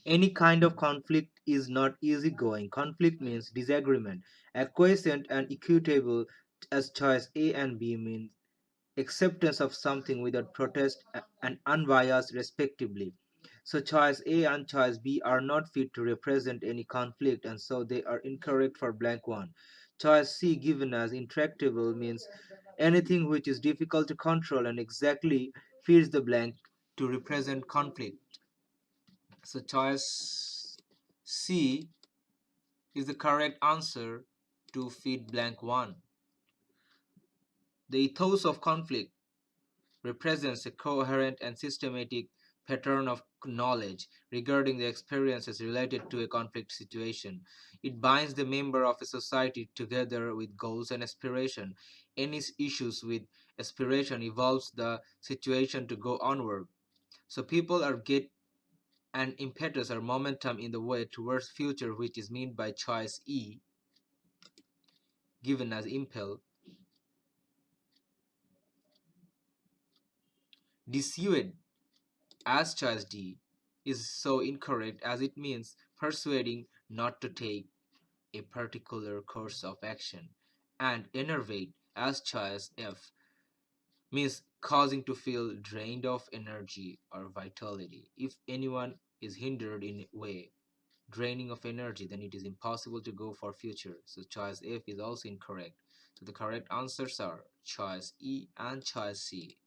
Any kind of conflict is not easygoing. Conflict means disagreement. Acquiescent and equitable, as choice A and B means acceptance of something without protest and unbiased respectively. So choice A and choice B are not fit to represent any conflict, and so they are incorrect for blank one. Choice C, given as intractable, means anything which is difficult to control and exactly fits the blank to represent conflict. So choice C is the correct answer to fit blank one. The ethos of conflict represents a coherent and systematic pattern of knowledge regarding the experiences related to a conflict situation. It binds the member of a society together with goals and aspiration. Any issues with aspiration evolves the situation to go onward. So people are get an impetus or momentum in the way towards future, which is meant by choice E, given as impel. Dissuade, as choice D, is so incorrect as it means persuading not to take a particular course of action. And enervate, as choice F, means causing to feel drained of energy or vitality. If anyone is hindered in a way, draining of energy, then it is impossible to go for future. So choice F is also incorrect. So the correct answers are choice E and choice C.